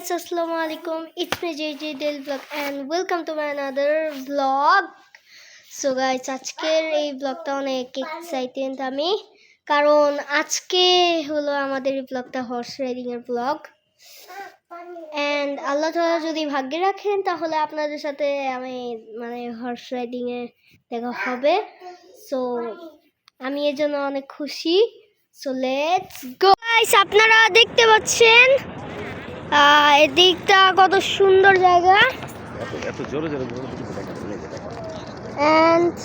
guys, assalamu alaikum. It's me JJ Del Vlog and welcome to my another vlog. So guys, আজকের এই ব্লগটা অনেক excited আমি, কারণ আজকে হলো আমাদের এই ব্লগটা হর্স রাইডিং এর ব্লগ। এন্ড আল্লাহ তাআলা যদি ভাগ্যে রাখেন তাহলে আপনাদের সাথে আমি হর্স রাইডিং এ দেখা হবে। সো আমি এর জন্য অনেক খুশি। সো লেটস গো গাইস, আপনারা দেখতে পাচ্ছেন এদিকটা কত সুন্দর জায়গা। এত জোরে জোরে এন্ড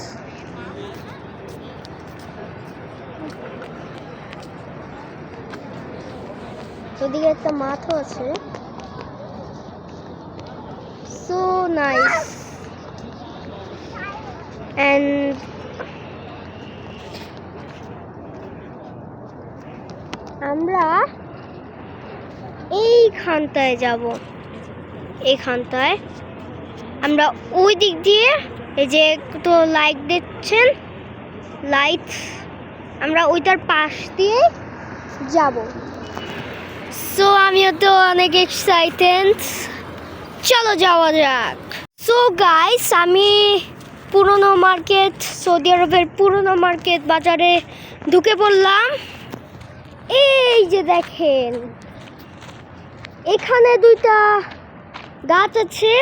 ওদিকে একটা মাঠও আছে। So nice. এন্ড আমরা এইখানটায় যাব, এইখানটায় আমরা ওই দিক দিয়ে, এই যে তো লাইট দেখছেন, লাইট, আমরা ওইটার পাশ দিয়ে যাব। সো আমিও তো অনেক এক্সাইটেড, চলো যাওয়া যাক। সো গাইস, আমি পুরনো মার্কেট, সৌদি আরবের পুরনো মার্কেট বাজারে ঢুকে পড়লাম। এই যে দেখেন, এখানে দুইটা গাছ আছে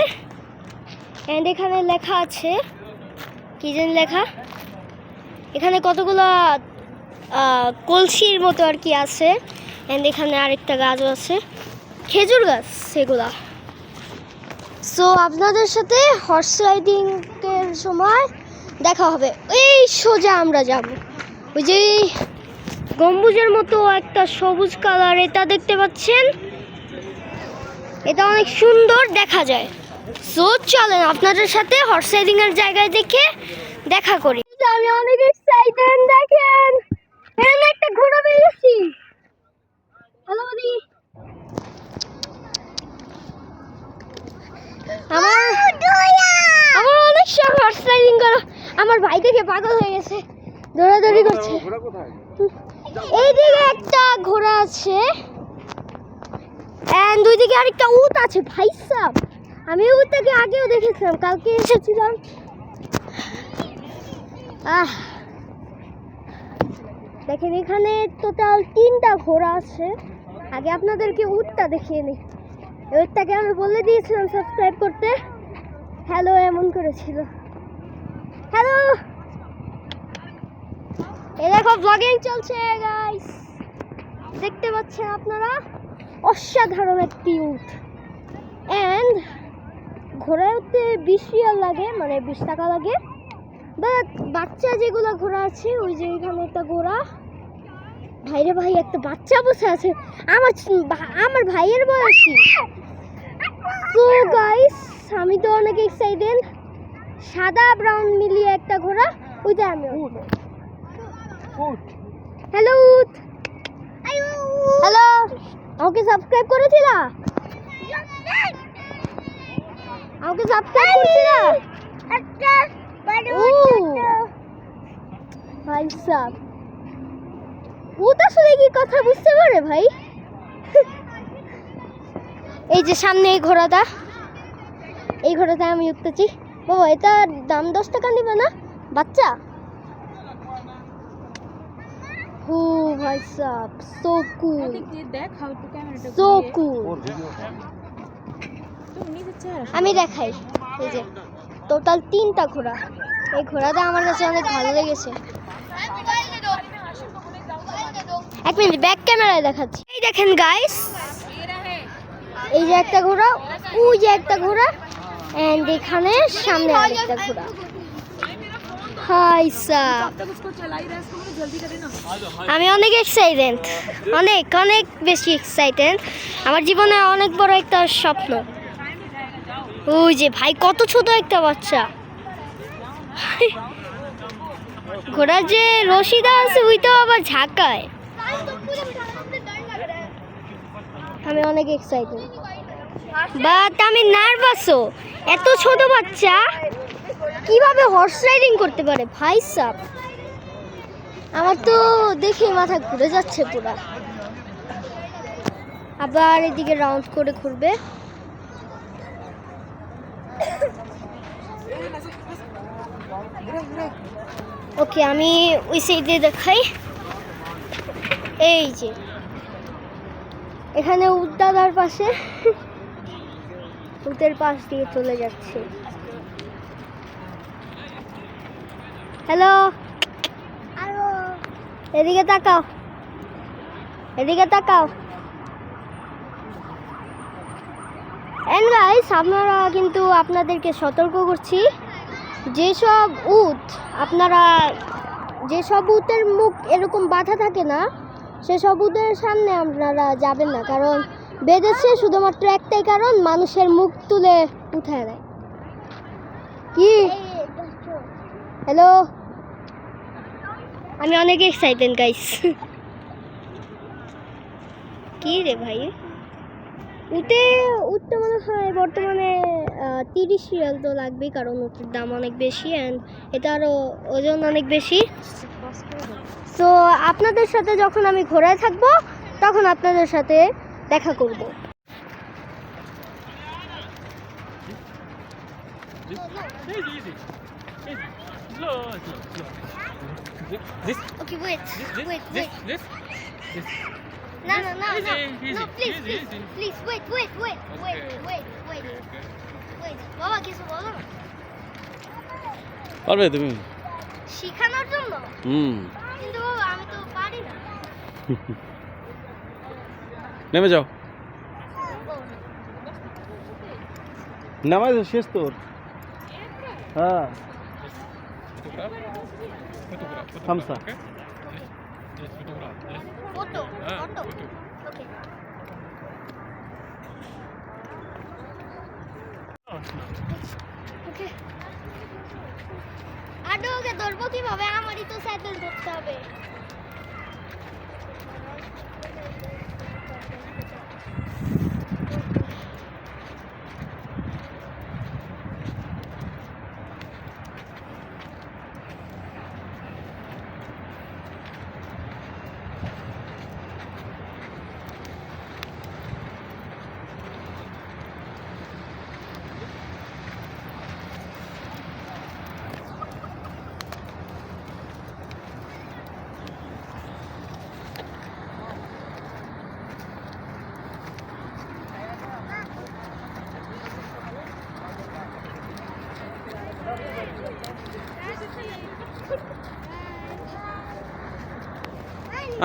এন্ড এখানে লেখা আছে, কি যেন লেখা, এখানে কতগুলো কলসির মতো আর কি আছে। এন্ড এখানে আরেকটা গাছও আছে, খেজুর গাছ সেগুলা। সো আপনাদের সাথে হর্স রাইডিং এর সময় দেখা হবে। এই সোজা আমরা যাব, ওই যে গম্বুজের মতো একটা সবুজ কালার, এটা দেখতে পাচ্ছেন, এটা অনেক সুন্দর দেখা যায়। সো চলেন আপনাদের সাথে হর্স রাইডিং এর জায়গায় দেখে দেখা করি। আমি অনেক এক্সাইটেড, দেখেন এখানে একটা ঘোড়া পেয়েছি। হ্যালো বদি, আমার অনেক শখ হর্স রাইডিং করা। আমার ভাই দেখে পাগল হয়ে গেছে, দৌড়াদৌড়ি করছে। এইদিকে একটা ঘোড়া আছে এন্ড ওইদিকে আরেকটা উট আছে। ভাই সাহ, আমি উটটাকে আগেও দেখেছিলাম, কালকে এসেছিলাম। দেখেন এখানে টোটাল 3টা ঘোড়া আছে। আগে আপনাদেরকে উটটা দেখিয়ে নিই। উটটাকে আমি বলে দিয়েছিলাম সাবস্ক্রাইব করতে, হ্যালো এমন করেছিল। হ্যালো, এই দেখো ব্লগিং চলছে গাইস, দেখতে পাচ্ছেন আপনারা, অসাধারণ একটি উট। এন্ড ঘোড়ায় উঠতে 20 রিয়াল লাগে, 20 টাকা লাগে। বাট বাচ্চা যেগুলো ঘোড়া আছে, ওই যে এখানে একটা ঘোড়া, ভাইরে ভাই একটা বাচ্চা বসে আছে, আমার ভাইয়ের বয়সী। সো গাইস, আমি তো অনেক এক্সাইটেড। সাদা ব্রাউন মিলিয়ে একটা ঘোড়া, ওইটা আমি উঠবো। হ্যালো উট, হ্যালো, আমাকে সাবস্ক্রাইব করেছিলা? আমাকে সাবস্ক্রাইব করেছিলা? ভাই সাব, উট আসলে কি কথা বুঝতে পারে ভাই? এই যে সামনে এই ঘোড়াটা, এই ঘোড়াটা আমি উঠতেছি। বাবা, এটা দাম 10 টাকা নিবে না বাচ্চা? ও ভাই সাব, সো কুল, সো কুল। আমি দেখাই, এই যে টোটাল 3টা ঘোড়া। এই ঘোড়াটা আমার কাছে অনেক ভালো লেগেছে। এক মিনিট, ব্যাক ক্যামেরায় দেখাচ্ছি। এই দেখেন গাইস, এই যে একটা ঘোড়া, ওই যে একটা ঘোড়া, এন্ড এখানে সামনে আরেকটা ঘোড়া। হাই সাব, আমি অনেক এক্সাইটেড, অনেক অনেক বেশি এক্সাইটেড। আমার জীবনে অনেক বড় একটা স্বপ্ন। ওই যে ভাই, কত ছোট একটা বাচ্চা। ঘোড়ার যে রশিদা আছে, ওইটাও আবার ঝাঁকায়। আমি অনেক এক্সাইটেড, বাট আমি নার্ভাসও। এত ছোট বাচ্চা কিভাবে হর্স রাইডিং করতে পারে ভাই সাব? আমার তো দেখে মাথা ঘুরে যাচ্ছে পুরা। আবার এদিকে রাউন্ড করে ঘুরবে। ওকে, আমি ওই সাইডে দেখাই। এই যে এখানে উদ্দাদার পাশে উটের পাশ দিয়ে চলে যাচ্ছে। হ্যালো, এদিকে তাকাও, এদিকে তাকাও। এন্ড গাইস, আপনারা কিন্তু আপনাদেরকে সতর্ক করছি, যেসব উটের মুখ এরকম বাঁধা থাকে না, সেসব উটের সামনে আপনারা যাবেন না, কারণ বেঁধেছে শুধুমাত্র একটাই কারণ, মানুষের মুখ তুলে উঠায় দেয়। কি হ্যালো, আমি অনেক এক্সাইটেড গাইস। কি রে ভাই, উটটা মনে হয় বর্তমানে 30 রিয়াল তো লাগবেই, কারণ উটের দাম অনেক বেশি অ্যান্ড এটারও ওজন অনেক বেশি। সো আপনাদের সাথে যখন আমি ঘোড়ায় থাকবো তখন আপনাদের সাথে দেখা করব। Okay, wait. No, please, wait. বাবা কিছু বলো না। পারবে তুমি? শিখানোর জন্য? কিন্তু বাবা আমি তো পারি না। নেমে যাও। নামাই তো শেষ তোর। হ্যাঁ, থামসা। ফটো। ওকে। ওকে। আডোকে ধরবো কিভাবে? আমারই তো সাইকেল ধরতে হবে।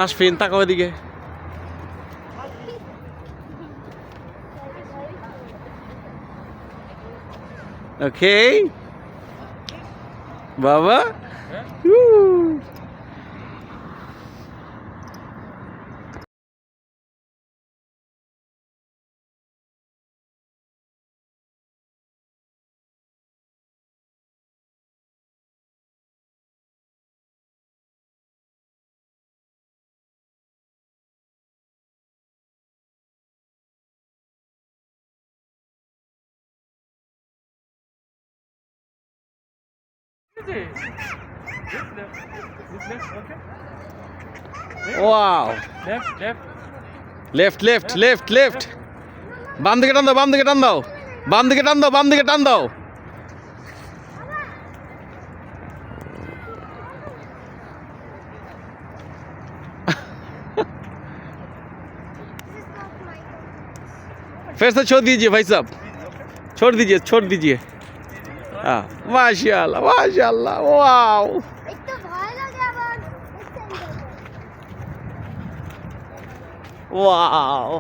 আসফিন তাকাও এদিকে। ওকে বাবা। Wow, left. বাম দিকে টান দাও, বাম দিকে টান দাও। फिर से छोड़ दीजिए भाई साहब, छोड़ दीजिए। हाँ, माशाल्लाह, वाओ। एक तो भय लगे আবার। वाओ।